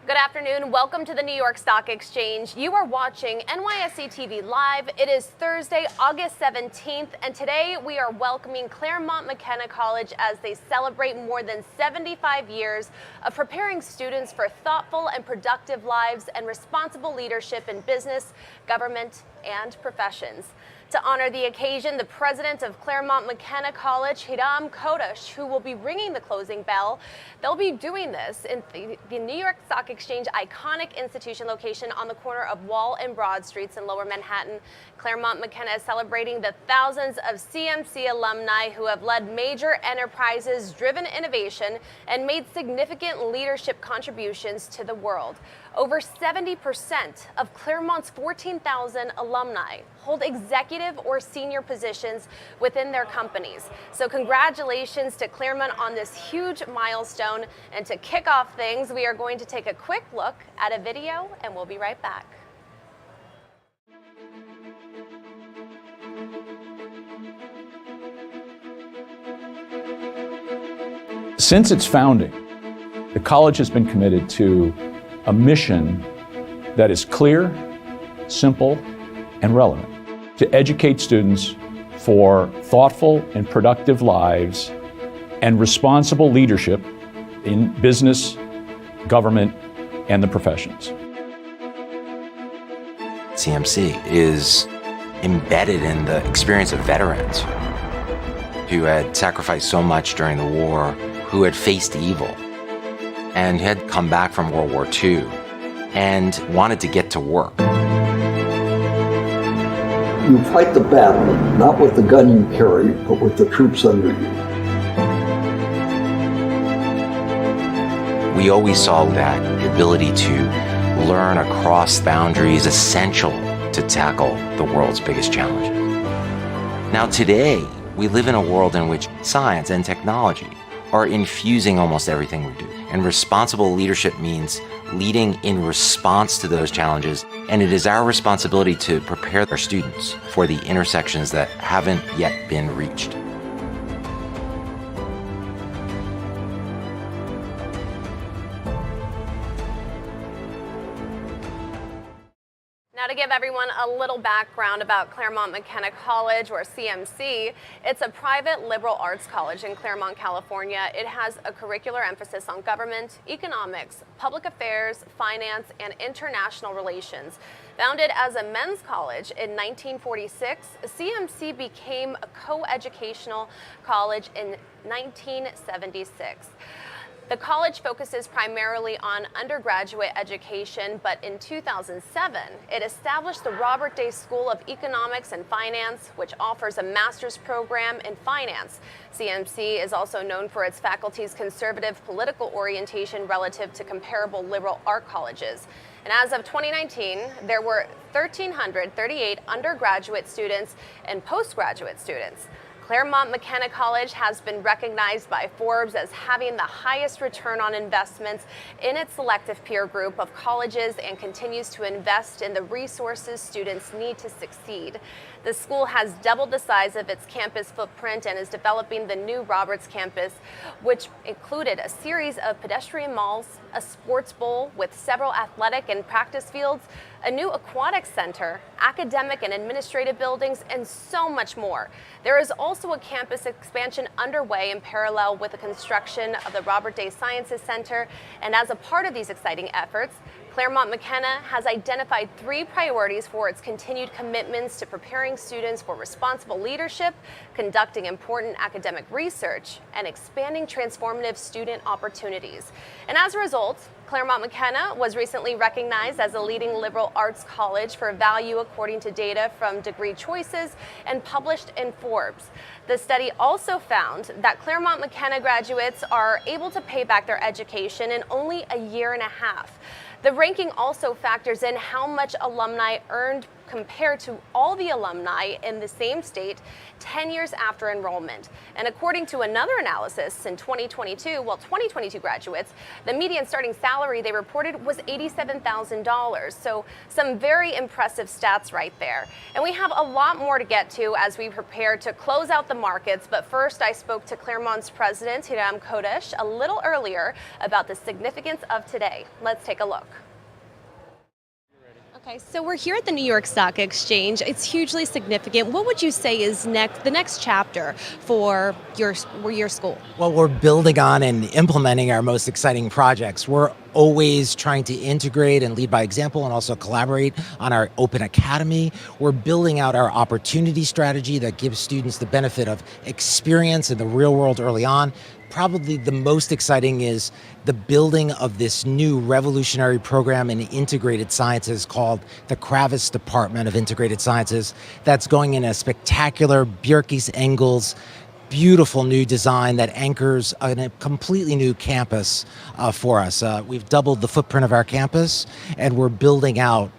Good afternoon. Welcome to the New York Stock Exchange. You are watching NYSE TV Live. It is Thursday, August 17th, and today we are welcoming Claremont McKenna College as they celebrate more than 75 years of preparing students for thoughtful and productive lives and responsible leadership in business, government, and professions. To honor the occasion, the president of Claremont McKenna College, Hiram Kodesh, who will be ringing the closing bell, they'll be doing this in the New York Stock Exchange iconic institution location on the corner of Wall and Broad Streets in Lower Manhattan. Claremont McKenna is celebrating the thousands of CMC alumni who have led major enterprises, driven innovation, and made significant leadership contributions to the world. Over 70% of Claremont's 14,000 alumni hold executive or senior positions within their companies. So congratulations to Claremont on this huge milestone. And to kick off things, we are going to take a quick look at a video and we'll be right back. Since its founding, the college has been committed to a mission that is clear, simple, and relevant: to educate students for thoughtful and productive lives and responsible leadership in business, government, and the professions. CMC is embedded in the experience of veterans who had sacrificed so much during the war, who had faced evil, and had come back from World War II and wanted to get to work. You fight the battle, not with the gun you carry, but with the troops under you. We always saw that ability to learn across boundaries essential to tackle the world's biggest challenges. Now today, we live in a world in which science and technology are infusing almost everything we do. And responsible leadership means leading in response to those challenges. And it is our responsibility to prepare our students for the intersections that haven't yet been reached. Now, to give everyone a little background about Claremont McKenna College, or CMC, it's a private liberal arts college in Claremont, California. It has a curricular emphasis on government, economics, public affairs, finance, and international relations. Founded as a men's college in 1946, CMC became a co-educational college in 1976. The college focuses primarily on undergraduate education, but in 2007, it established the Robert Day School of Economics and Finance, which offers a master's program in finance. CMC is also known for its faculty's conservative political orientation relative to comparable liberal art colleges. And as of 2019, there were 1,338 undergraduate students and postgraduate students. Claremont McKenna College has been recognized by Forbes as having the highest return on investments in its selective peer group of colleges and continues to invest in the resources students need to succeed. The school has doubled the size of its campus footprint and is developing the new Roberts campus, which included a series of pedestrian malls, a sports bowl with several athletic and practice fields, a new aquatic center, academic and administrative buildings, and so much more. There is also a campus expansion underway in parallel with the construction of the Robert Day Sciences Center. And as a part of these exciting efforts, Claremont McKenna has identified 3 priorities for its continued commitments to preparing students for responsible leadership, conducting important academic research, and expanding transformative student opportunities. And as a result, Claremont McKenna was recently recognized as a leading liberal arts college for value according to data from Degree Choices and published in Forbes. The study also found that Claremont McKenna graduates are able to pay back their education in only a year and a half. The ranking also factors in how much alumni earned compared to all the alumni in the same state 10 years after enrollment. And according to another analysis in 2022 graduates, the median starting salary they reported was $87,000. So some very impressive stats right there. And we have a lot more to get to as we prepare to close out the markets. But first, I spoke to Claremont's president, Hiram Kodesh, a little earlier about the significance of today. Let's take a look. Okay, so we're here at the New York Stock Exchange. It's hugely significant. What would you say is the next chapter for your school? Well, we're building on and implementing our most exciting projects. We're always trying to integrate and lead by example and also collaborate on our Open Academy. We're building out our opportunity strategy that gives students the benefit of experience in the real world early on. Probably the most exciting is the building of this new revolutionary program in integrated sciences called the Kravis Department of Integrated Sciences. That's going in a spectacular Bjerkes-Engels, beautiful new design that anchors a completely new campus for us. We've doubled the footprint of our campus, and we're building out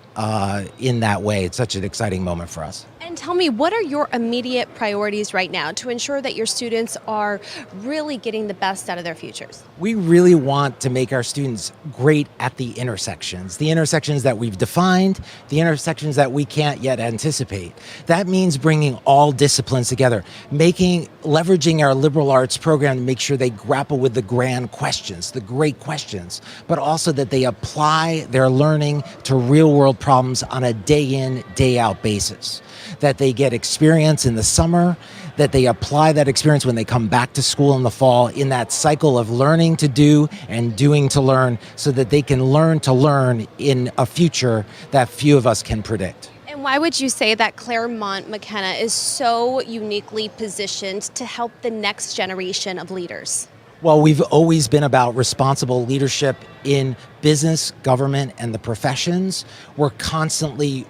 in that way. It's such an exciting moment for us. And tell me, what are your immediate priorities right now to ensure that your students are really getting the best out of their futures? We really want to make our students great at the intersections that we've defined, the intersections that we can't yet anticipate. That means bringing all disciplines together, leveraging our liberal arts program to make sure they grapple with the grand questions, the great questions, but also that they apply their learning to real world problems on a day in, day out basis. That they get experience in the summer, that they apply that experience when they come back to school in the fall in that cycle of learning to do and doing to learn, so that they can learn to learn in a future that few of us can predict. And why would you say that Claremont McKenna is so uniquely positioned to help the next generation of leaders? Well, we've always been about responsible leadership in business, government, and the professions. We're constantly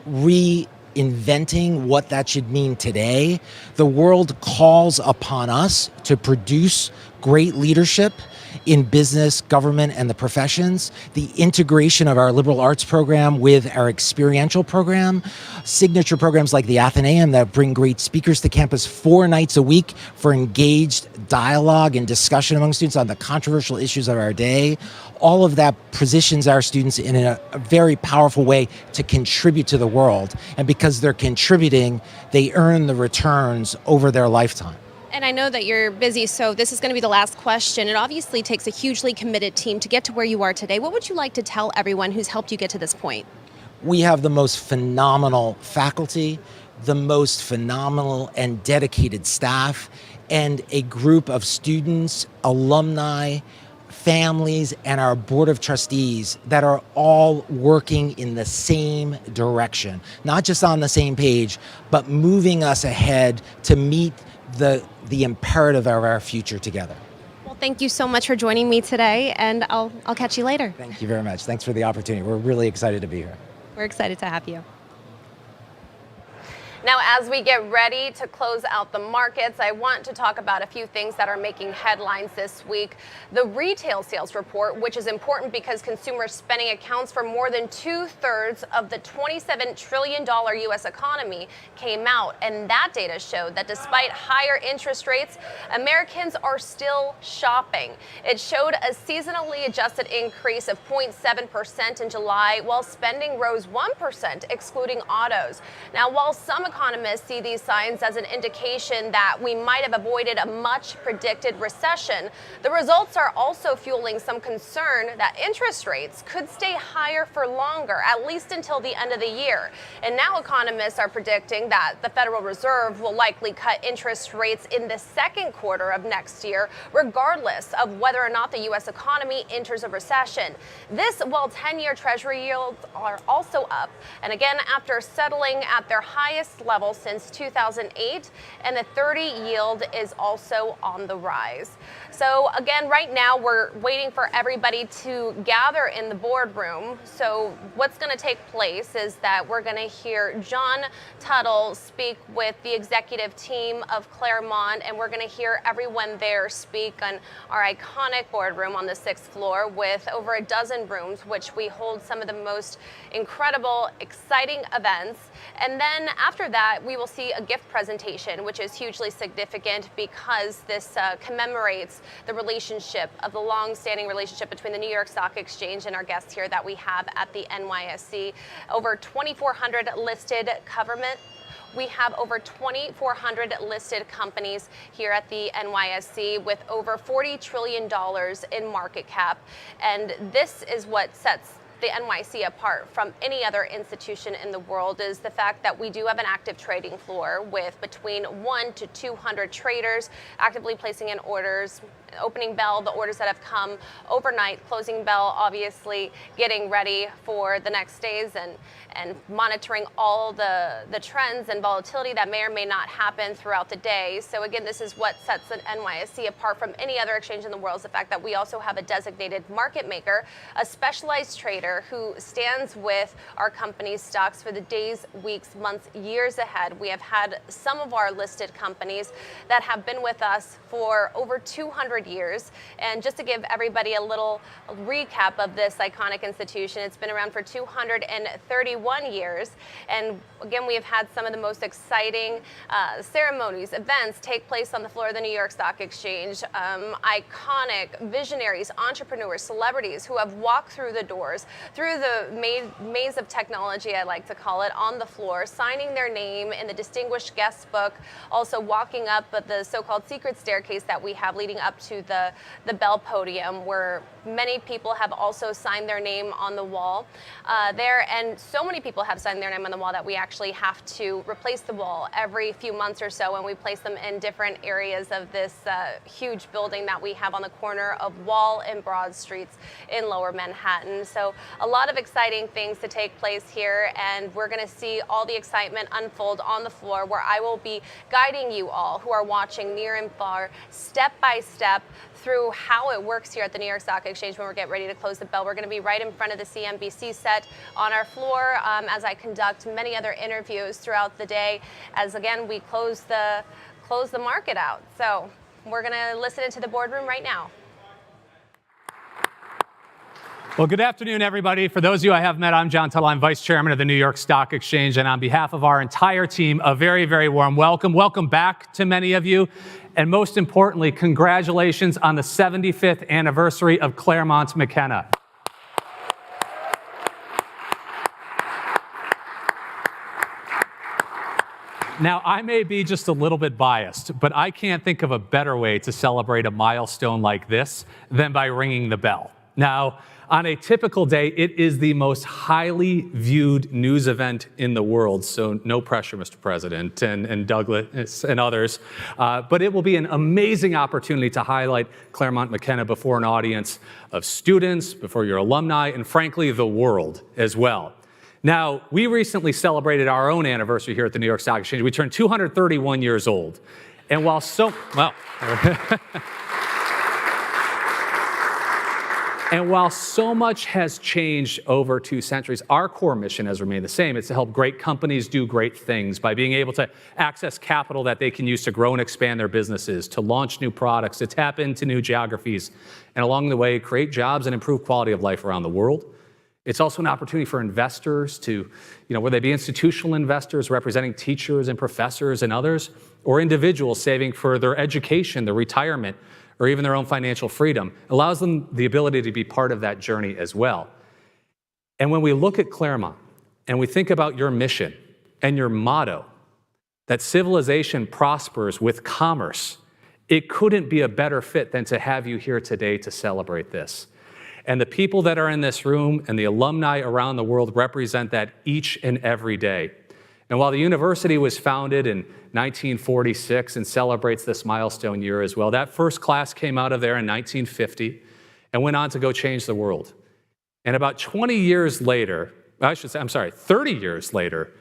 inventing what that should mean today. The world calls upon us to produce great leadership in business, government, and the professions. The integration of our liberal arts program with our experiential program, signature programs like the Athenaeum that bring great speakers to campus 4 nights a week for engaged dialogue and discussion among students on the controversial issues of our day. All of that positions our students in a very powerful way to contribute to the world. And because they're contributing, they earn the returns over their lifetime. And I know that you're busy, so this is going to be the last question. It obviously takes a hugely committed team to get to where you are today. What would you like to tell everyone who's helped you get to this point? We have the most phenomenal faculty, the most phenomenal and dedicated staff, and a group of students, alumni, families, and our board of trustees that are all working in the same direction, not just on the same page, but moving us ahead to meet the imperative of our future together. Well, thank you so much for joining me today, and I'll catch you later. Thank you very much. Thanks for the opportunity. We're really excited to be here. We're excited to have you. Now, as we get ready to close out the markets, I want to talk about a few things that are making headlines this week. The retail sales report, which is important because consumer spending accounts for more than 2/3 of the $27 trillion U.S. economy, came out. And that data showed that despite higher interest rates, Americans are still shopping. It showed a seasonally adjusted increase of 0.7% in July, while spending rose 1%, excluding autos. Now, while some economists see these signs as an indication that we might have avoided a much predicted recession, the results are also fueling some concern that interest rates could stay higher for longer, at least until the end of the year. And now economists are predicting that the Federal Reserve will likely cut interest rates in the second quarter of next year, regardless of whether or not the U.S. economy enters a recession. This while 10-year Treasury yields are also up, and again after settling at their highest highest level since 2008, and the 30 yield is also on the rise. So again, right now we're waiting for everybody to gather in the boardroom. So what's going to take place is that we're going to hear John Tuttle speak with the executive team of Claremont, and we're going to hear everyone there speak on our iconic boardroom on the 6th floor with over a dozen rooms, which we hold some of the most incredible, exciting events. And then after that, we will see a gift presentation, which is hugely significant because this commemorates the relationship of the long-standing relationship between the New York Stock Exchange and our guests here that we have at the NYSC. Over 2,400 listed government. We have over 2,400 listed companies here at the NYSC with over $40 trillion in market cap. And this is what sets the NYC apart from any other institution in the world, is the fact that we do have an active trading floor with between 1 to 200 traders actively placing in orders. Opening bell, the orders that have come overnight, closing bell, obviously getting ready for the next days and monitoring all the trends and volatility that may or may not happen throughout the day. So again, this is what sets the NYSC apart from any other exchange in the world, is the fact that we also have a designated market maker, a specialized trader who stands with our company's stocks for the days, weeks, months, years ahead. We have had some of our listed companies that have been with us for over 200 years. And just to give everybody a little recap of this iconic institution, it's been around for 231 years. And again, we have had some of the most exciting ceremonies, events take place on the floor of the New York Stock Exchange. Iconic visionaries, entrepreneurs, celebrities who have walked through the doors, through the maze of technology, I like to call it, on the floor, signing their name in the distinguished guest book, also walking up the so-called secret staircase that we have leading up to the bell podium, where many people have also signed their name on the wall there. And so many people have signed their name on the wall that we actually have to replace the wall every few months or so, and we place them in different areas of this huge building that we have on the corner of Wall and Broad Streets in Lower Manhattan. So a lot of exciting things to take place here, and we're going to see all the excitement unfold on the floor, where I will be guiding you all who are watching near and far, step by step, through how it works here at the New York Stock Exchange when we get ready to close the bell. We're going to be right in front of the CNBC set on our floor as I conduct many other interviews throughout the day, as again we close the market out. So we're going to listen into the boardroom right now. Well, good afternoon, everybody. For those of you I have met, I'm John Tuttle. I'm Vice Chairman of the New York Stock Exchange. And on behalf of our entire team, a very, very warm welcome. Welcome back to many of you. And most importantly, congratulations on the 75th anniversary of Claremont McKenna. Now, I may be just a little bit biased, but I can't think of a better way to celebrate a milestone like this than by ringing the bell. Now, on a typical day, it is the most highly viewed news event in the world, so no pressure, Mr. President and Douglas and others. But it will be an amazing opportunity to highlight Claremont McKenna before an audience of students, before your alumni, and frankly, the world as well. Now, we recently celebrated our own anniversary here at the New York Stock Exchange. We turned 231 years old. And while And while so much has changed over 2 centuries, our core mission has remained the same. It's to help great companies do great things by being able to access capital that they can use to grow and expand their businesses, to launch new products, to tap into new geographies, and along the way, create jobs and improve quality of life around the world. It's also an opportunity for investors to, whether they be institutional investors representing teachers and professors and others, or individuals saving for their education, their retirement, or even their own financial freedom. It allows them the ability to be part of that journey as well. And when we look at Claremont and we think about your mission and your motto, that civilization prospers with commerce, it couldn't be a better fit than to have you here today to celebrate this. And the people that are in this room and the alumni around the world represent that each and every day. And while the university was founded in 1946 and celebrates this milestone year as well, that first class came out of there in 1950 and went on to go change the world. And about 20 years later, 30 years later,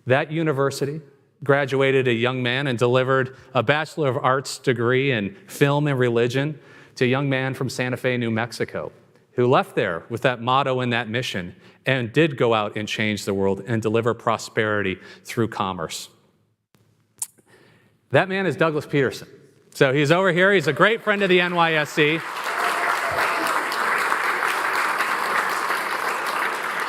that university graduated a young man and delivered a Bachelor of Arts degree in film and religion to a young man from Santa Fe, New Mexico, who left there with that motto and that mission and did go out and change the world and deliver prosperity through commerce. That man is Douglas Peterson. So he's over here. He's a great friend of the NYSC.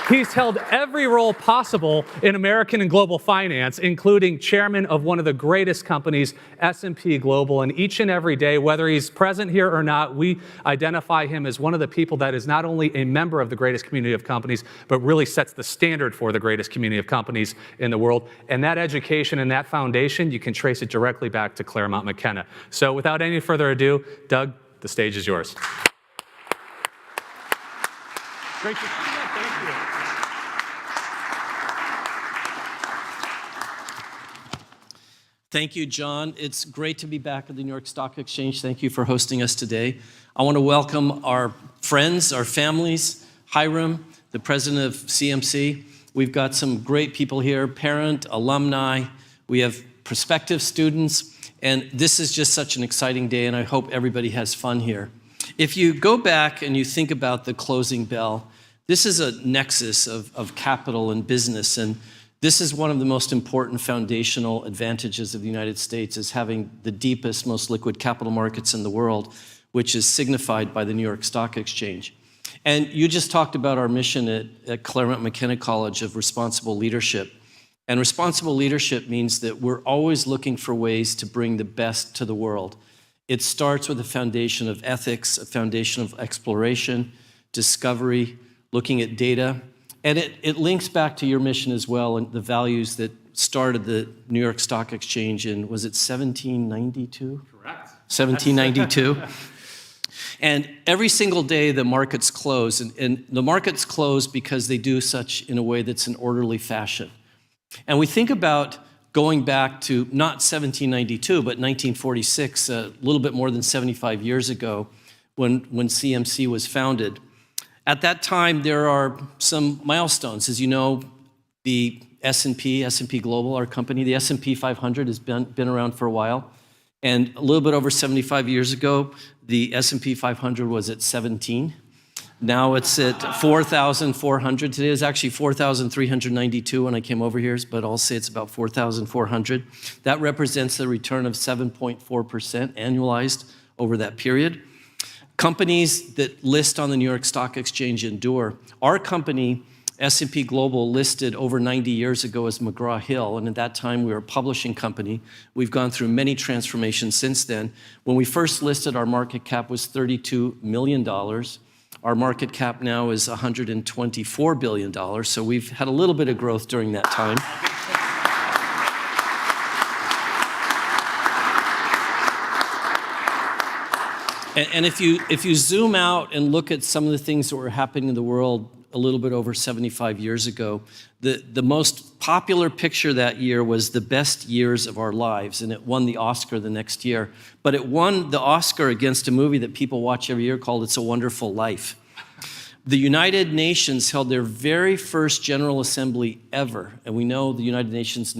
He's held every role possible in American and global finance, including chairman of one of the greatest companies, S&P Global. And each and every day, whether he's present here or not, we identify him as one of the people that is not only a member of the greatest community of companies, but really sets the standard for the greatest community of companies in the world. And that education and that foundation, you can trace it directly back to Claremont McKenna. So without any further ado, Doug, the stage is yours. Great to see you. Thank you. Thank you, John. It's great to be back at the New York Stock Exchange. Thank you for hosting us today. I want to welcome our friends, our families, Hiram, the president of CMC. We've got some great people here, parent, alumni. We have prospective students. And this is just such an exciting day, and I hope everybody has fun here. If you go back and you think about the closing bell, this is a nexus of capital and business, and this is one of the most important foundational advantages of the United States, is having the deepest, most liquid capital markets in the world, which is signified by the New York Stock Exchange. And you just talked about our mission at Claremont McKenna College of responsible leadership. And responsible leadership means that we're always looking for ways to bring the best to the world. It starts with a foundation of ethics, a foundation of exploration, discovery, looking at data. And it links back to your mission as well, and the values that started the New York Stock Exchange in, was it 1792? Correct. 1792. And every single day the markets close, and the markets close because they do such in a way that's an orderly fashion. And we think about going back to not 1792, but 1946, a little bit more than 75 years ago, when CMC was founded. At that time, there are some milestones. As you know, the S&P Global, our company, the S&P 500 has been around for a while. And a little bit over 75 years ago, the S&P 500 was at 17. Now it's at 4,400. Today is actually 4,392 when I came over here, but I'll say it's about 4,400. That represents a return of 7.4% annualized over that period. Companies that list on the New York Stock Exchange endure. Our company, S&P Global, listed over 90 years ago as McGraw-Hill, and at that time we were a publishing company. We've gone through many transformations since then. When we first listed, our market cap was $32 million. Our market cap now is $124 billion, so we've had a little bit of growth during that time. And if you zoom out and look at some of the things that were happening in the world a little bit over 75 years ago, the most popular picture that year was the best years of our lives, and it won the Oscar the next year. But it won the Oscar against a movie that people watch every year called It's a Wonderful Life. The United Nations held their very first General Assembly ever, and we know the United Nations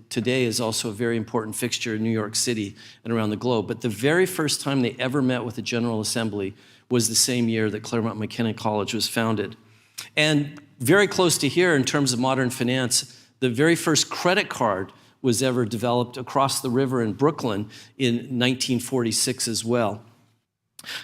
today is also a very important fixture in New York City and around the globe. But the very first time they ever met with a General Assembly was the same year that Claremont McKenna College was founded. And very close to here in terms of modern finance, the very first credit card was ever developed across the river in Brooklyn in 1946 as well.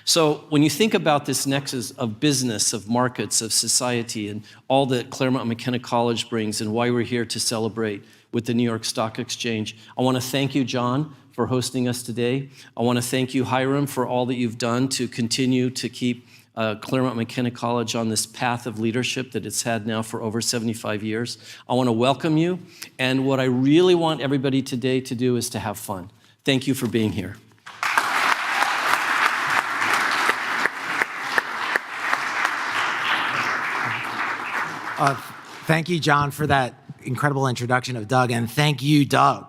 So when you think about this nexus of business, of markets, of society, and all that Claremont McKenna College brings and why we're here to celebrate with the New York Stock Exchange, I want to thank you, John, for hosting us today. I want to thank you, Hiram, for all that you've done to continue to keep Claremont McKenna College on this path of leadership that it's had now for over 75 years. I want to welcome you, and what I really want everybody today to do is to have fun. Thank you for being here. Thank you, John, for that incredible introduction of Doug, and thank you, Doug,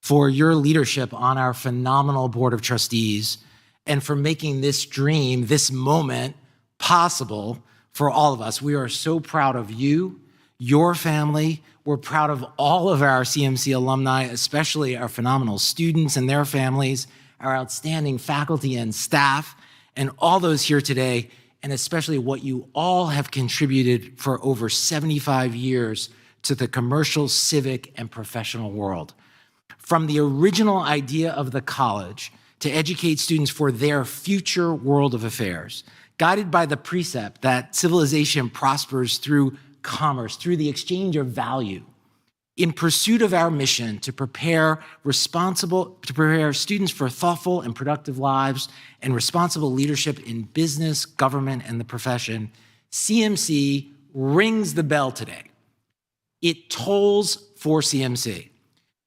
for your leadership on our phenomenal board of trustees and for making this dream, this moment, possible for all of us. We are so proud of you, your family, We're proud of all of our CMC alumni, especially our phenomenal students and their families, our outstanding faculty and staff, and all those here today, and especially what you all have contributed for over 75 years to the commercial, civic, and professional world. From the original idea of the college to educate students for their future world of affairs, guided by the precept that civilization prospers through commerce, through the exchange of value, in pursuit of our mission to prepare students for thoughtful and productive lives and responsible leadership in business, government, and the profession, CMC rings the bell today. It tolls for CMC.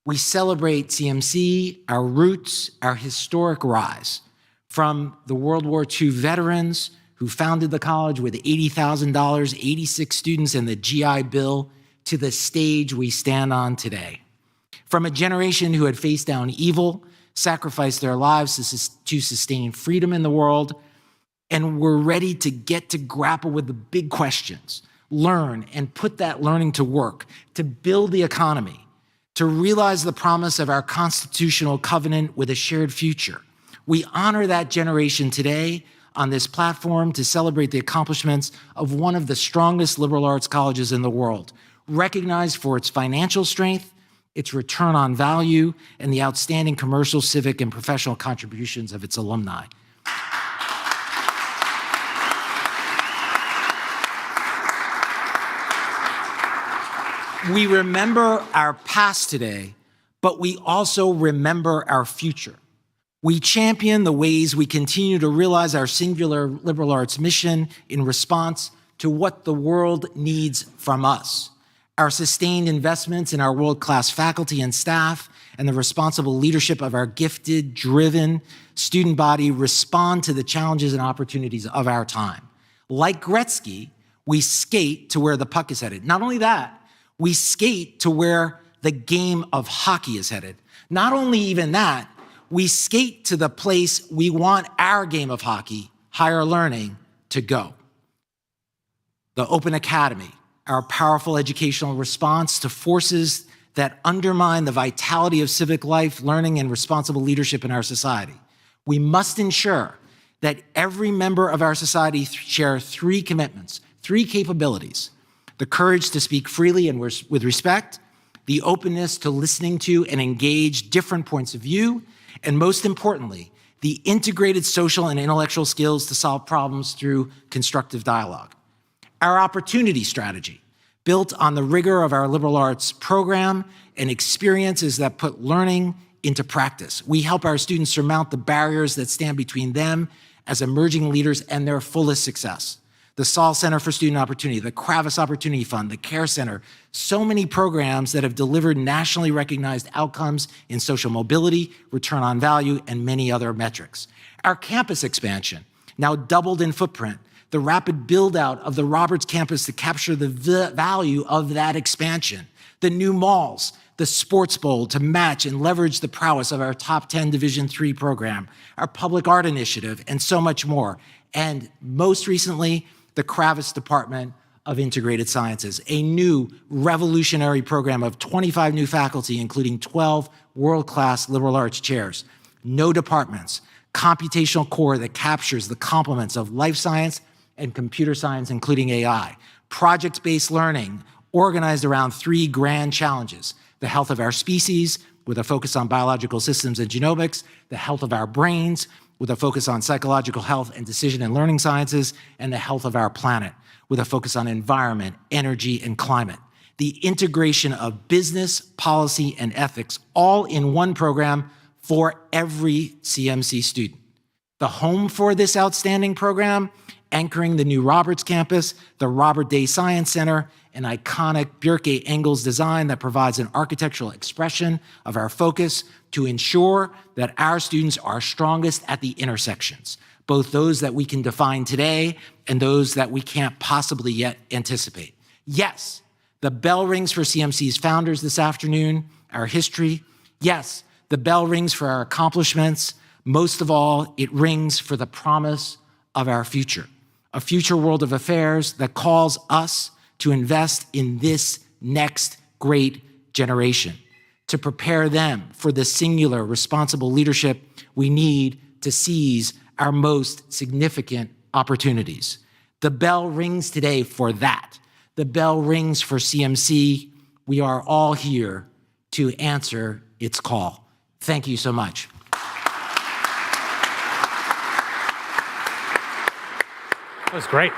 We celebrate CMC, our roots, our historic rise, from the World War II veterans who founded the college with $80,000, 86 students, and the GI Bill, to the stage we stand on today. From a generation who had faced down evil, sacrificed their lives to sustain freedom in the world, and were ready to get to grapple with the big questions, learn and put that learning to work, to build the economy, to realize the promise of our constitutional covenant with a shared future. We honor that generation today on this platform to celebrate the accomplishments of one of the strongest liberal arts colleges in the world, recognized for its financial strength, its return on value, and the outstanding commercial, civic, and professional contributions of its alumni. We remember our past today, but we also remember our future. We champion the ways we continue to realize our singular liberal arts mission in response to what the world needs from us. Our sustained investments in our world-class faculty and staff and the responsible leadership of our gifted, driven student body respond to the challenges and opportunities of our time. Like Gretzky, we skate to where the puck is headed. Not only that, we skate to where the game of hockey is headed. Not only even that, we skate to the place we want our game of hockey, higher learning, to go. The Open Academy, our powerful educational response to forces that undermine the vitality of civic life, learning, and responsible leadership in our society. We must ensure that every member of our society share three commitments, three capabilities: the courage to speak freely and with respect, the openness to listening to and engage different points of view, and most importantly, the integrated social and intellectual skills to solve problems through constructive dialogue. Our opportunity strategy, built on the rigor of our liberal arts program and experiences that put learning into practice. We help our students surmount the barriers that stand between them as emerging leaders and their fullest success. The Saul Center for Student Opportunity, the Kravis Opportunity Fund, the Care Center, so many programs that have delivered nationally recognized outcomes in social mobility, return on value, and many other metrics. Our campus expansion, now doubled in footprint, the rapid build-out of the Roberts campus to capture the value of that expansion, the new malls, the Sports Bowl to match and leverage the prowess of our top 10 Division III program, our public art initiative, and so much more. And most recently, the Kravis Department of Integrated Sciences, a new revolutionary program of 25 new faculty, including 12 world-class liberal arts chairs, no departments, computational core that captures the complements of life science and computer science, including AI, project-based learning organized around three grand challenges: the health of our species, with a focus on biological systems and genomics, the health of our brains, with a focus on psychological health and decision and learning sciences, and the health of our planet, with a focus on environment, energy, and climate. The integration of business, policy, and ethics, all in one program for every CMC student. The home for this outstanding program, anchoring the new Roberts campus, the Robert Day Science Center, an iconic Bjerke-Engels design that provides an architectural expression of our focus to ensure that our students are strongest at the intersections, both those that we can define today and those that we can't possibly yet anticipate. Yes, the bell rings for CMC's founders this afternoon, our history. Yes, the bell rings for our accomplishments. Most of all, it rings for the promise of our future, a future world of affairs that calls us to invest in this next great generation, to prepare them for the singular responsible leadership we need to seize our most significant opportunities. The bell rings today for that. The bell rings for CMC. We are all here to answer its call. Thank you so much. That was great.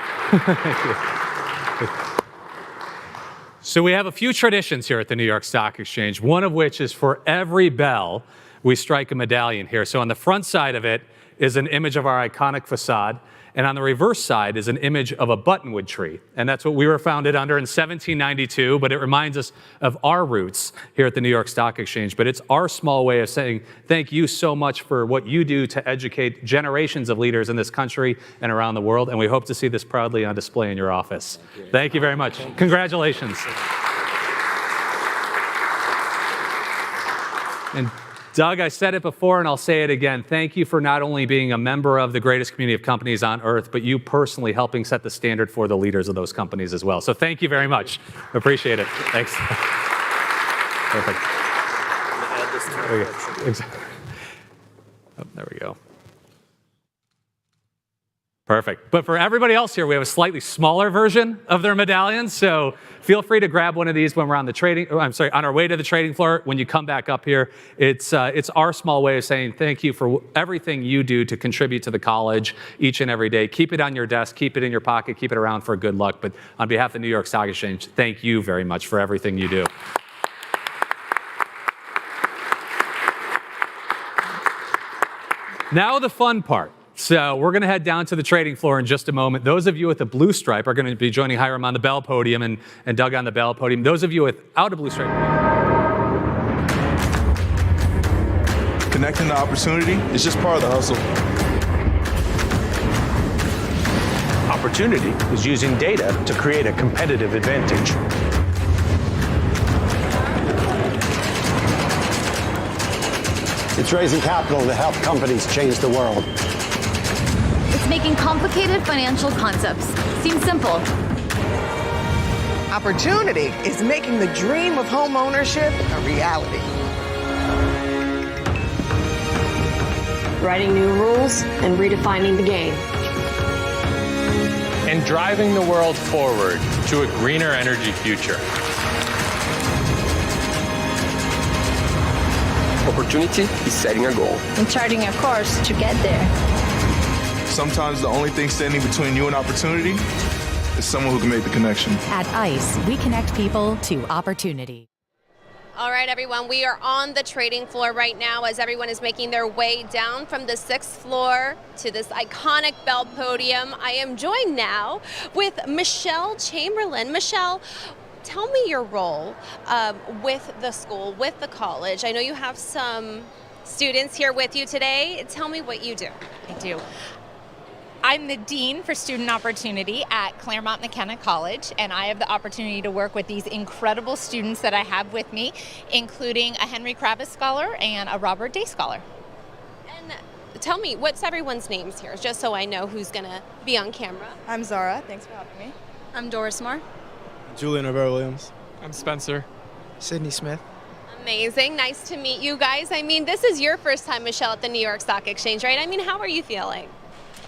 So we have a few traditions here at the New York Stock Exchange, one of which is for every bell, we strike a medallion here. So on the front side of it is an image of our iconic facade, and on the reverse side is an image of a buttonwood tree. And that's what we were founded under in 1792, but it reminds us of our roots here at the New York Stock Exchange. But it's our small way of saying thank you so much for what you do to educate generations of leaders in this country and around the world, and we hope to see this proudly on display in your office. Thank you very much. Congratulations. And Doug, I said it before and I'll say it again. Thank you for not only being a member of the greatest community of companies on earth, but you personally helping set the standard for the leaders of those companies as well. So thank you very much. Appreciate it. Thanks. Perfect. Oh, there we go. Perfect. But for everybody else here, we have a slightly smaller version of their medallions. So feel free to grab one of these when we're on on our way to the trading floor. When you come back up here, it's our small way of saying thank you for everything you do to contribute to the college each and every day. Keep it on your desk, keep it in your pocket, keep it around for good luck. But on behalf of the New York Stock Exchange, thank you very much for everything you do. Now the fun part. So we're going to head down to the trading floor in just a moment. Those of you with a blue stripe are going to be joining Hiram on the bell podium and Doug on the bell podium. Those of you without a blue stripe. Connecting the opportunity is just part of the hustle. Opportunity is using data to create a competitive advantage. It's raising capital to help companies change the world. It's making complicated financial concepts seem simple. Opportunity is making the dream of home ownership a reality. Writing new rules and redefining the game. And driving the world forward to a greener energy future. Opportunity is setting a goal. And charting a course to get there. Sometimes the only thing standing between you and opportunity is someone who can make the connection. At ICE, we connect people to opportunity. All right, everyone, we are on the trading floor right now as everyone is making their way down from the 6th floor to this iconic bell podium. I am joined now with Michelle Chamberlain. Michelle, tell me your role with the school, with the college. I know you have some students here with you today. Tell me what you do. I do. I'm the Dean for Student Opportunity at Claremont McKenna College, and I have the opportunity to work with these incredible students that I have with me, including a Henry Kravis Scholar and a Robert Day Scholar. And tell me, what's everyone's names here, just so I know who's going to be on camera? I'm Zara. Thanks for having me. I'm Doris Moore. Julian Rivera-Williams. I'm Spencer. Sydney Smith. Amazing. Nice to meet you guys. I mean, this is your first time, Michelle, at the New York Stock Exchange, right? I mean, how are you feeling?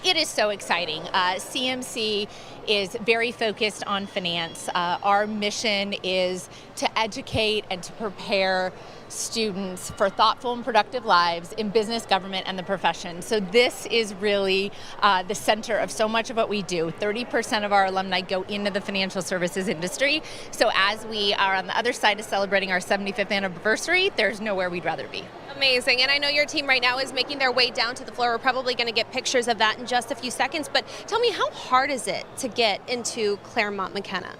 It is so exciting. CMC is very focused on finance. Our mission is to educate and to prepare students for thoughtful and productive lives in business, government, and the profession. So this is really the center of so much of what we do. 30% of our alumni go into the financial services industry. So as we are on the other side of celebrating our 75th anniversary, there's nowhere we'd rather be. Amazing. And I know your team right now is making their way down to the floor. We're probably going to get pictures of that in just a few seconds. But tell me, how hard is it to get into Claremont McKenna?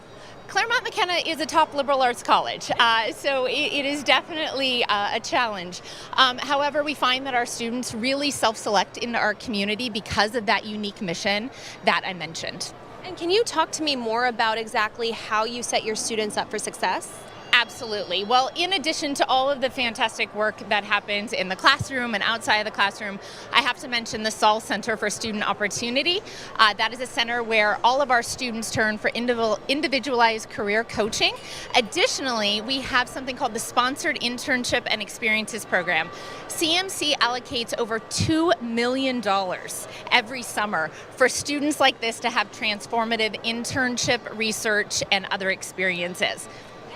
Claremont McKenna is a top liberal arts college, so it is definitely a challenge. However, we find that our students really self-select into our community because of that unique mission that I mentioned. And can you talk to me more about exactly how you set your students up for success? Absolutely. Well, in addition to all of the fantastic work that happens in the classroom and outside of the classroom, I have to mention the Saul Center for Student Opportunity. That is a center where all of our students turn for individualized career coaching. Additionally, we have something called the Sponsored Internship and Experiences Program. CMC allocates over $2 million every summer for students like this to have transformative internship, research, and other experiences.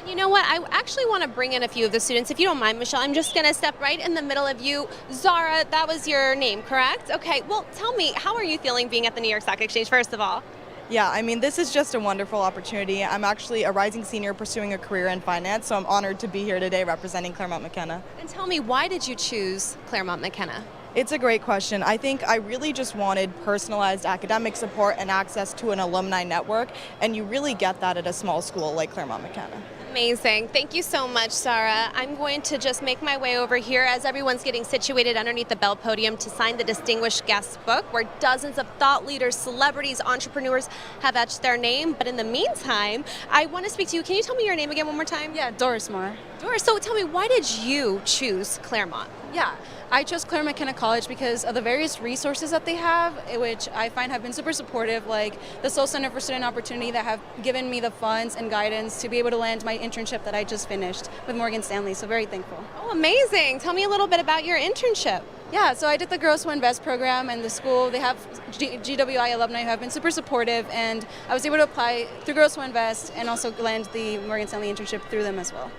You know what? I actually want to bring in a few of the students. If you don't mind, Michelle, I'm just going to step right in the middle of you. Zara, that was your name, correct? Okay, well, tell me, how are you feeling being at the New York Stock Exchange, first of all? Yeah, I mean, this is just a wonderful opportunity. I'm actually a rising senior pursuing a career in finance, so I'm honored to be here today representing Claremont McKenna. And tell me, why did you choose Claremont McKenna? It's a great question. I think I really just wanted personalized academic support and access to an alumni network, and you really get that at a small school like Claremont McKenna. Amazing. Thank you so much, Sarah. I'm going to just make my way over here as everyone's getting situated underneath the Bell Podium to sign the Distinguished Guest Book, where dozens of thought leaders, celebrities, entrepreneurs have etched their name. But in the meantime, I want to speak to you. Can you tell me your name again one more time? Yeah, Doris Moore. Doris, so tell me, why did you choose Claremont? Yeah, I chose Claremont McKenna College because of the various resources that they have, which I find have been super supportive, like the Soul Center for Student Opportunity that have given me the funds and guidance to be able to land my internship that I just finished with Morgan Stanley, so very thankful. Oh, amazing. Tell me a little bit about your internship. Yeah, so I did the Girls Who Invest program, and the school, they have GWI alumni who have been super supportive, and I was able to apply through Girls Who Invest and also land the Morgan Stanley internship through them as well.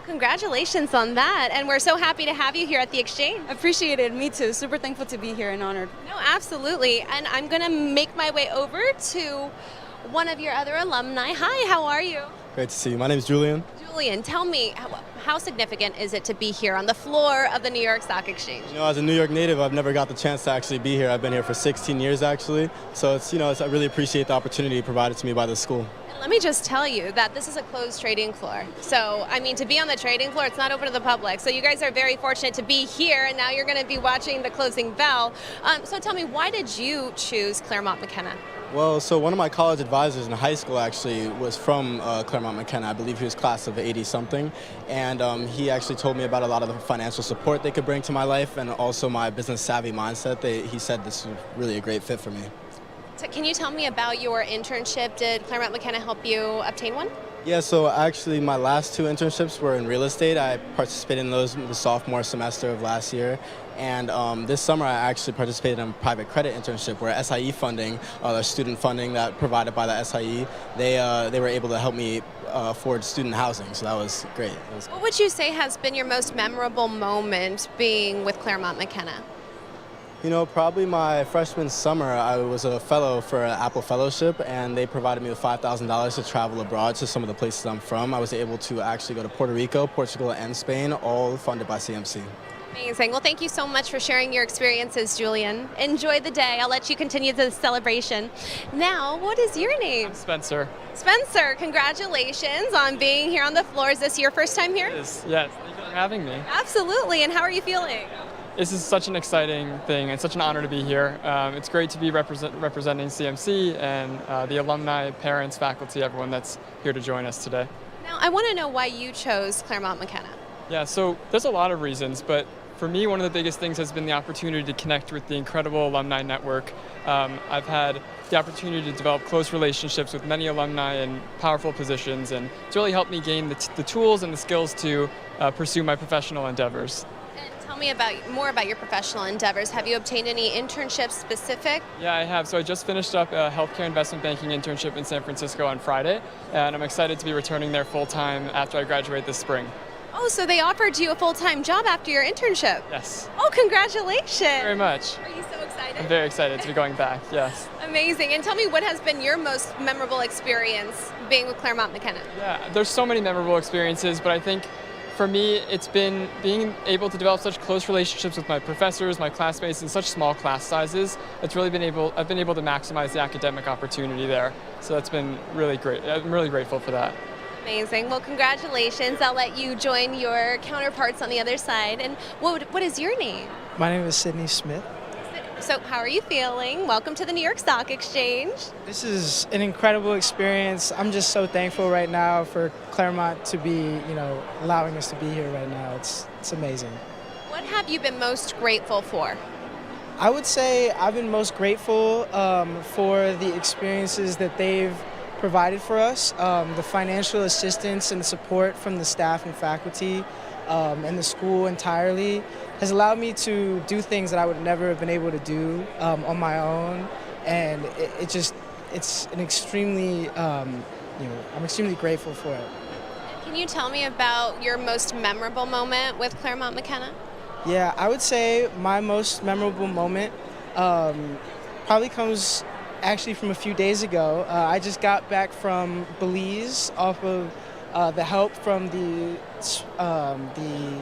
Congratulations on that, and we're so happy to have you here at the Exchange. Appreciate it, me too. Super thankful to be here and honored. No, absolutely, and I'm going to make my way over to one of your other alumni. Hi, how are you? Great to see you. My name is Julian. Julian, tell me, how significant is it to be here on the floor of the New York Stock Exchange? You know, as a New York native, I've never got the chance to actually be here. I've been here for 16 years, actually. So I really appreciate the opportunity provided to me by the school. Let me just tell you that this is a closed trading floor. So, I mean, to be on the trading floor, it's not open to the public. So you guys are very fortunate to be here, and now you're going to be watching the closing bell. So tell me, why did you choose Claremont McKenna? Well, so one of my college advisors in high school actually was from Claremont McKenna. I believe he was class of 80-something. And he actually told me about a lot of the financial support they could bring to my life and also my business savvy mindset. He said this was really a great fit for me. So can you tell me about your internship? Did Claremont McKenna help you obtain one? Yeah, so actually my last two internships were in real estate. I participated in those the sophomore semester of last year. And this summer I actually participated in a private credit internship where SIE funding, the student funding that provided by the SIE, they were able to help me afford student housing, so that was great. What would you say has been your most memorable moment being with Claremont McKenna? You know, probably my freshman summer, I was a fellow for an Apple Fellowship, and they provided me with $5,000 to travel abroad to some of the places I'm from. I was able to actually go to Puerto Rico, Portugal, and Spain, all funded by CMC. Amazing. Well, thank you so much for sharing your experiences, Julian. Enjoy the day. I'll let you continue the celebration. Now, what is your name? I'm Spencer. Spencer, congratulations on being here on the floor. Is this your first time here? It is, yes. Thank you for having me. Absolutely. And how are you feeling? This is such an exciting thing and such an honor to be here. It's great to be representing CMC and the alumni, parents, faculty, everyone that's here to join us today. Now, I want to know why you chose Claremont McKenna. Yeah, so there's a lot of reasons, but for me, one of the biggest things has been the opportunity to connect with the incredible alumni network. I've had the opportunity to develop close relationships with many alumni in powerful positions, and it's really helped me gain the tools and the skills to pursue my professional endeavors. Tell me more about your professional endeavors. Have you obtained any internships specific? Yeah, I have. So I just finished up a healthcare investment banking internship in San Francisco on Friday, and I'm excited to be returning there full-time after I graduate this spring. Oh, so they offered you a full-time job after your internship? Yes. Oh, congratulations. Thank you very much. Are you so excited? I'm very excited to be going back, yes. Amazing. And tell me, what has been your most memorable experience being with Claremont McKenna? Yeah, there's so many memorable experiences, but I think for me, it's been being able to develop such close relationships with my professors, my classmates in such small class sizes. I've been able to maximize the academic opportunity there. So that's been really great. I'm really grateful for that. Amazing. Well, congratulations. I'll let you join your counterparts on the other side. And what is your name? My name is Sydney Smith. So how are you feeling? Welcome to the New York Stock Exchange. This is an incredible experience. I'm just so thankful right now for Claremont to be, allowing us to be here right now. It's amazing. What have you been most grateful for? I would say I've been most grateful for the experiences that they've provided for us, the financial assistance and support from the staff and faculty and the school entirely has allowed me to do things that I would never have been able to do on my own, and it's an extremely, I'm extremely grateful for it. Can you tell me about your most memorable moment with Claremont McKenna? Yeah, I would say my most memorable moment probably comes actually from a few days ago. I just got back from Belize off of the help from the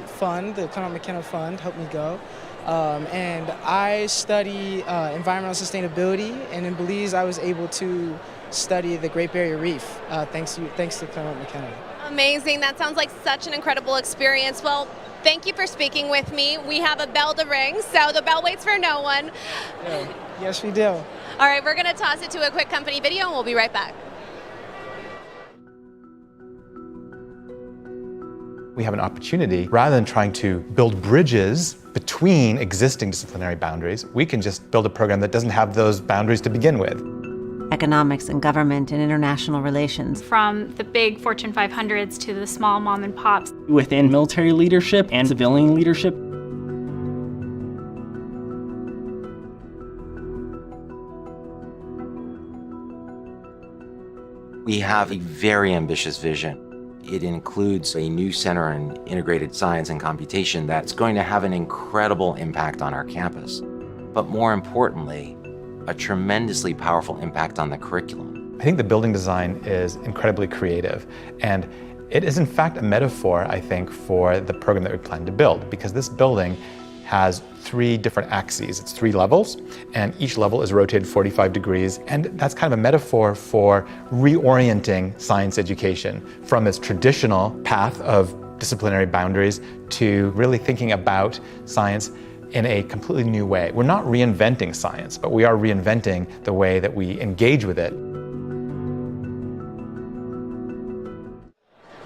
fund, the Claremont McKenna Fund helped me go. And I study environmental sustainability, and in Belize I was able to study the Great Barrier Reef thanks to Claremont McKenna. Amazing. That sounds like such an incredible experience. Well, thank you for speaking with me. We have a bell to ring, so the bell waits for no one. Yeah. Yes, we do. All right, we're going to toss it to a quick company video, and we'll be right back. We have an opportunity, rather than trying to build bridges between existing disciplinary boundaries, we can just build a program that doesn't have those boundaries to begin with. Economics and government and international relations. From the big Fortune 500s to the small mom and pops. Within military leadership and civilian leadership. We have a very ambitious vision. It includes a new center in integrated science and computation that's going to have an incredible impact on our campus. But more importantly, a tremendously powerful impact on the curriculum. I think the building design is incredibly creative, and it is in fact a metaphor, I think, for the program that we plan to build, because this building has 3 different axes. It's 3 levels, and each level is rotated 45 degrees, and that's kind of a metaphor for reorienting science education from its traditional path of disciplinary boundaries to really thinking about science in a completely new way. We're not reinventing science, but we are reinventing the way that we engage with it.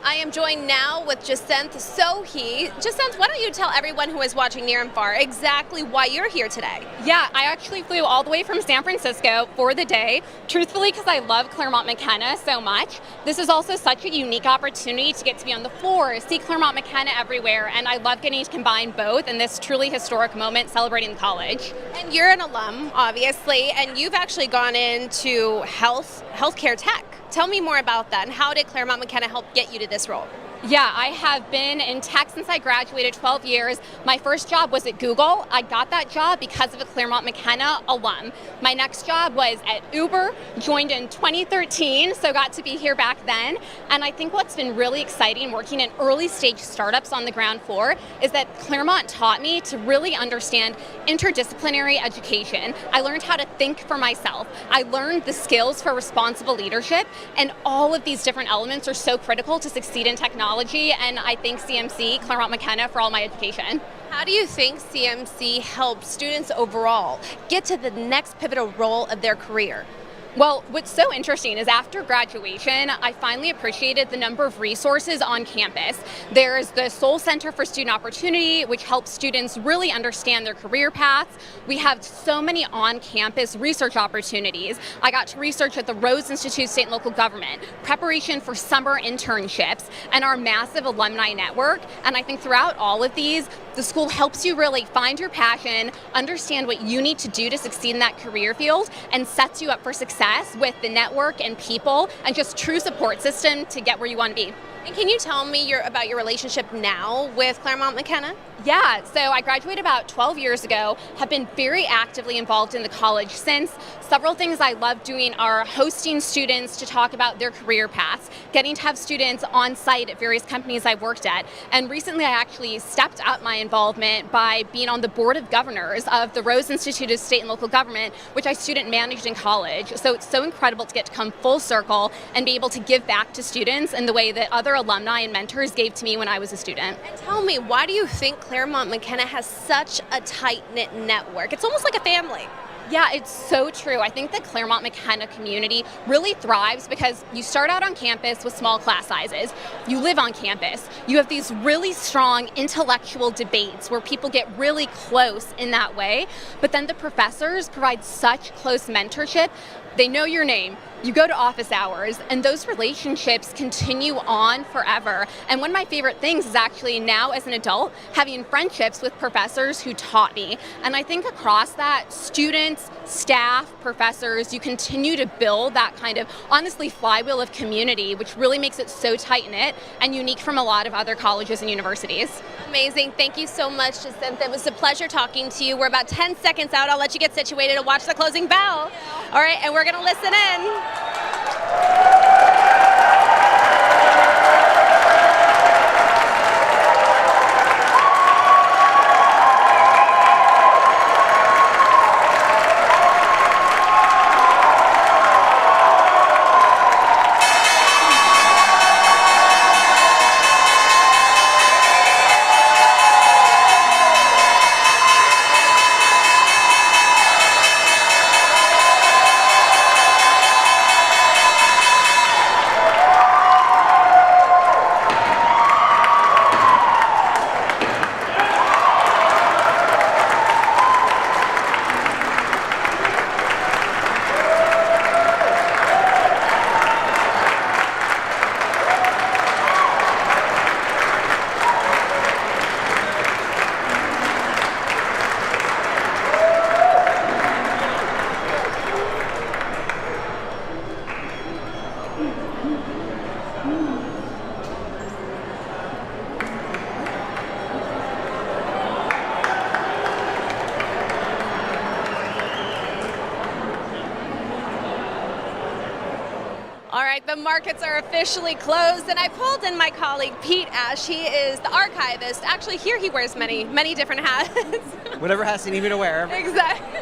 I am joined now with Jacinth Sohi. Jacinth, why don't you tell everyone who is watching near and far exactly why you're here today? Yeah, I actually flew all the way from San Francisco for the day, truthfully because I love Claremont McKenna so much. This is also such a unique opportunity to get to be on the floor, see Claremont McKenna everywhere, and I love getting to combine both in this truly historic moment celebrating the college. And you're an alum, obviously, and you've actually gone into healthcare tech. Tell me more about that, and how did Claremont McKenna help get you to this role? Yeah, I have been in tech since I graduated 12 years. My first job was at Google. I got that job because of a Claremont McKenna alum. My next job was at Uber, joined in 2013, so got to be here back then. And I think what's been really exciting working in early stage startups on the ground floor is that Claremont taught me to really understand interdisciplinary education. I learned how to think for myself. I learned the skills for responsible leadership, and all of these different elements are so critical to succeed in technology. And I thank CMC, Claremont McKenna, for all my education. How do you think CMC helps students overall get to the next pivotal role of their career? Well, what's so interesting is after graduation, I finally appreciated the number of resources on campus. There's the Soul Center for Student Opportunity, which helps students really understand their career paths. We have so many on-campus research opportunities. I got to research at the Rose Institute State and Local Government, preparation for summer internships, and our massive alumni network. And I think throughout all of these, the school helps you really find your passion, understand what you need to do to succeed in that career field, and sets you up for success with the network and people and just true support system to get where you want to be. And can you tell me about your relationship now with Claremont McKenna? Yeah, so I graduated about 12 years ago, have been very actively involved in the college since. Several things I love doing are hosting students to talk about their career paths, getting to have students on site at various companies I've worked at. And recently I actually stepped up my involvement by being on the board of governors of the Rose Institute of State and Local Government, which I student managed in college. So it's so incredible to get to come full circle and be able to give back to students in the way that other alumni and mentors gave to me when I was a student. And tell me, why do you think Claremont McKenna has such a tight-knit network. It's almost like a family. Yeah, it's so true. I think the Claremont McKenna community really thrives because you start out on campus with small class sizes. You live on campus. You have these really strong intellectual debates where people get really close in that way. But then the professors provide such close mentorship. They know your name. You go to office hours, and those relationships continue on forever. And one of my favorite things is actually now as an adult, having friendships with professors who taught me. And I think across that, students, staff, professors, you continue to build that kind of, honestly, flywheel of community, which really makes it so tight-knit and unique from a lot of other colleges and universities. Amazing. Thank you so much, Jacinta. It was a pleasure talking to you. We're about 10 seconds out. I'll let you get situated to watch the closing bell. All right, and we're going to listen in. All right, the markets are officially closed, and I pulled in my colleague Pete Ash. He is the archivist. Actually, here he wears many different hats. Whatever hats you need me to wear. Exactly.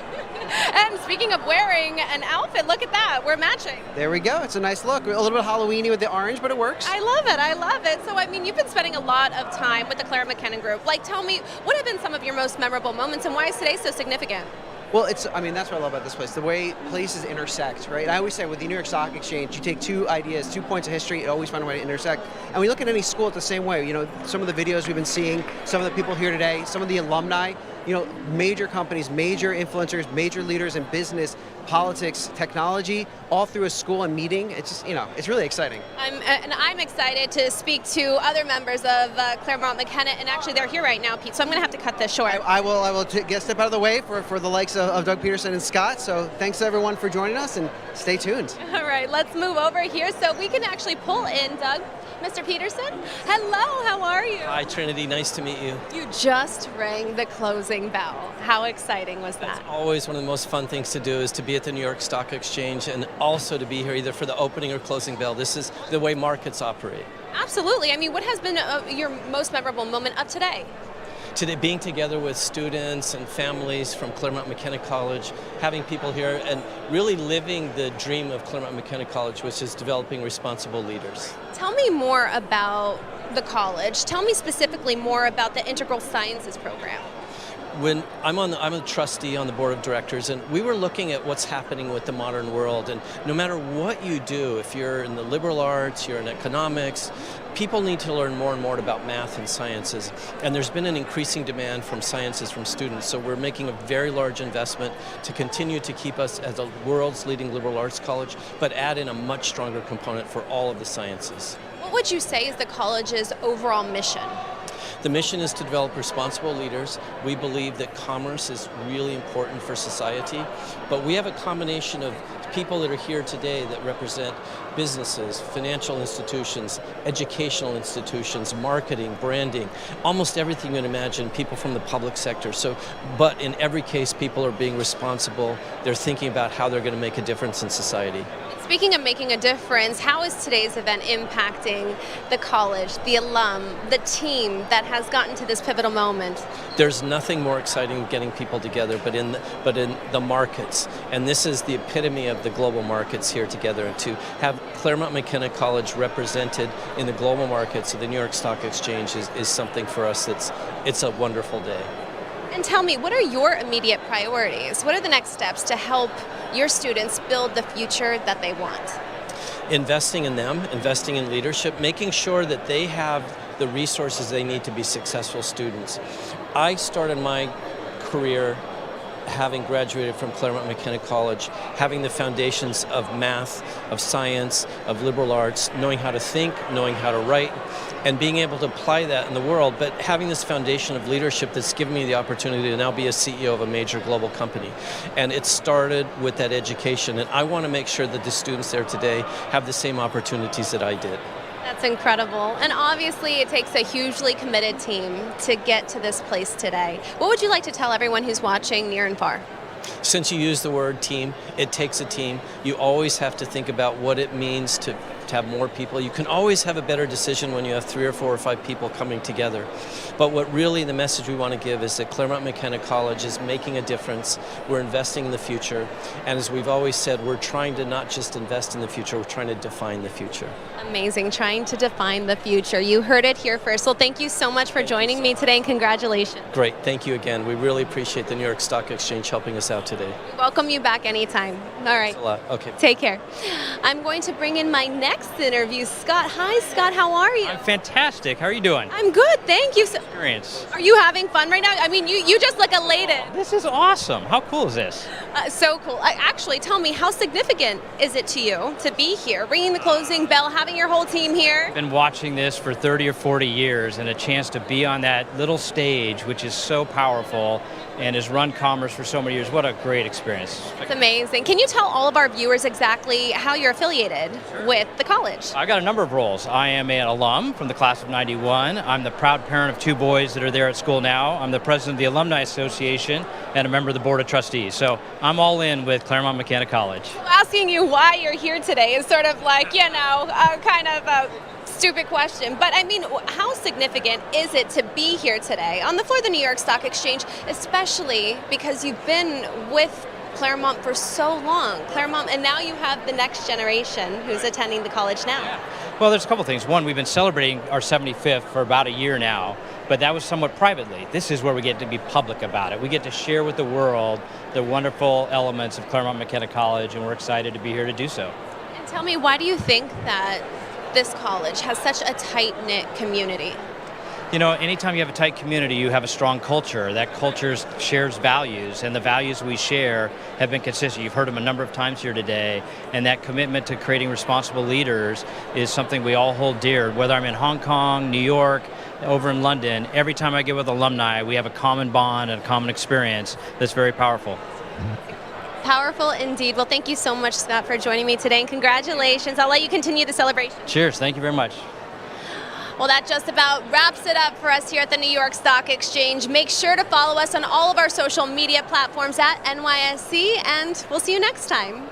And speaking of wearing an outfit, look at that. We're matching. There we go. It's a nice look. A little bit Halloween-y with the orange, but it works. I love it. I love it. So, I mean, you've been spending a lot of time with the Claremont McKenna group. Like, tell me, what have been some of your most memorable moments, and why is today so significant? Well, that's what I love about this place, the way places intersect, right? I always say with the New York Stock Exchange, you take two ideas, 2 points of history, it always find a way to intersect. And we look at any school the same way. You know, some of the videos we've been seeing, some of the people here today, some of the alumni, you know, major companies, major influencers, major leaders in business, politics, technology, all through a school and meeting. It's just, you know, it's really exciting. I'm excited to speak to other members of Claremont McKenna, and actually they're here right now, Pete, so I'm going to have to cut this short. I will get step out of the way for the likes of Doug Peterson and Scott, so thanks everyone for joining us, and stay tuned. All right, let's move over here so we can actually pull in Doug. Mr. Peterson, hello, how are you? Hi, Trinity, nice to meet you. You just rang the closing bell. How exciting was that? That's always one of the most fun things to do, is to be at the New York Stock Exchange and also to be here either for the opening or closing bell. This is the way markets operate. Absolutely. I mean, what has been your most memorable moment of today? Today, being together with students and families from Claremont McKenna College, having people here and really living the dream of Claremont McKenna College, which is developing responsible leaders. Tell me more about the college. Tell me specifically more about the Integral Sciences program. When I'm a trustee on the board of directors, and we were looking at what's happening with the modern world, and no matter what you do, if you're in the liberal arts, you're in economics, people need to learn more and more about math and sciences, and there's been an increasing demand from sciences from students, so we're making a very large investment to continue to keep us as the world's leading liberal arts college, but add in a much stronger component for all of the sciences. What would you say is the college's overall mission? The mission is to develop responsible leaders. We believe that commerce is really important for society, but we have a combination of people that are here today that represent businesses, financial institutions, educational institutions, marketing, branding, almost everything you can imagine, people from the public sector. But in every case, people are being responsible. They're thinking about how they're going to make a difference in society. It's Speaking of making a difference, how is today's event impacting the college, the alum, the team that has gotten to this pivotal moment? There's nothing more exciting than getting people together, but in the markets. And this is the epitome of the global markets here together. And to have Claremont McKenna College represented in the global markets of the New York Stock Exchange is something for us it's a wonderful day. And tell me, what are your immediate priorities? What are the next steps to help your students build the future that they want? Investing in them, investing in leadership, making sure that they have the resources they need to be successful students. I started my career having graduated from Claremont McKenna College, having the foundations of math, of science, of liberal arts, knowing how to think, knowing how to write, and being able to apply that in the world, but having this foundation of leadership that's given me the opportunity to now be a CEO of a major global company. And it started with that education, and I want to make sure that the students there today have the same opportunities that I did. That's incredible. And obviously it takes a hugely committed team to get to this place today. What would you like to tell everyone who's watching near and far? Since you use the word team, it takes a team. You always have to think about what it means to have more people. You can always have a better decision when you have 3 or 4 or 5 people coming together. But what really the message we want to give is that Claremont McKenna College is making a difference. We're investing in the future. And as we've always said, we're trying to not just invest in the future, we're trying to define the future. Amazing, trying to define the future. You heard it here first. Well, thank you so much for joining me today, and congratulations. Great, thank you again. We really appreciate the New York Stock Exchange helping us out today. We welcome you back anytime. All right. Thanks a lot. Okay. Take care. I'm going to bring in my next interview, Scott. Hi, Scott. How are you? I'm fantastic. How are you doing? I'm good. Thank you. Experience. Are you having fun right now? I mean, you just look elated. Oh, this is awesome. How cool is this? So cool. Actually, tell me, how significant is it to you to be here, ringing the closing bell, having your whole team here? I've been watching this for 30 or 40 years, and a chance to be on that little stage, which is so powerful and has run commerce for so many years. What a great experience. It's amazing. Can you tell all of our viewers exactly how you're affiliated with the college? I got a number of roles. I am an alum from the class of 91. I'm the proud parent of 2 boys that are there at school now. I'm the president of the Alumni Association and a member of the Board of Trustees. So I'm all in with Claremont McKenna College. So asking you why you're here today is sort of like, kind of a stupid question, but I mean, how significant is it to be here today on the floor of the New York Stock Exchange, especially because you've been with Claremont for so long, and now you have the next generation who's attending the college now? Yeah. Well, there's a couple things. One, we've been celebrating our 75th for about a year now, but that was somewhat privately. This is where we get to be public about it. We get to share with the world the wonderful elements of Claremont McKenna College, and we're excited to be here to do so. And tell me, why do you think that this college has such a tight-knit community? You know, anytime you have a tight community, you have a strong culture. That culture shares values, and the values we share have been consistent. You've heard them a number of times here today, and that commitment to creating responsible leaders is something we all hold dear. Whether I'm in Hong Kong, New York, over in London, every time I get with alumni, we have a common bond and a common experience that's very powerful. Powerful indeed. Well, thank you so much, Scott, for joining me today, and congratulations. I'll let you continue the celebration. Cheers. Thank you very much. Well, that just about wraps it up for us here at the New York Stock Exchange. Make sure to follow us on all of our social media platforms at NYSC, and we'll see you next time.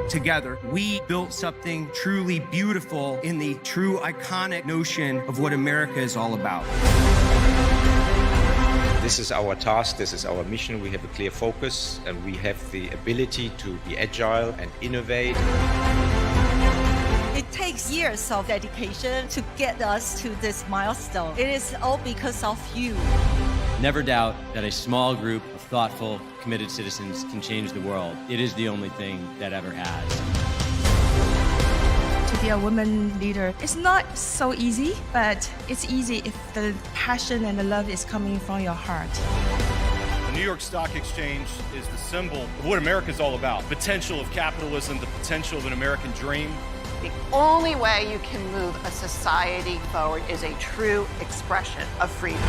Together, we built something truly beautiful in the true iconic notion of what America is all about. This is our task, this is our mission. We have a clear focus and we have the ability to be agile and innovate. It takes years of dedication to get us to this milestone. It is all because of you. Never doubt that a small group of thoughtful, committed citizens can change the world. It is the only thing that ever has. To be a woman leader, it's not so easy, but it's easy if the passion and the love is coming from your heart. The New York Stock Exchange is the symbol of what America is all about. Potential of capitalism, the potential of an American dream. The only way you can move a society forward is a true expression of freedom.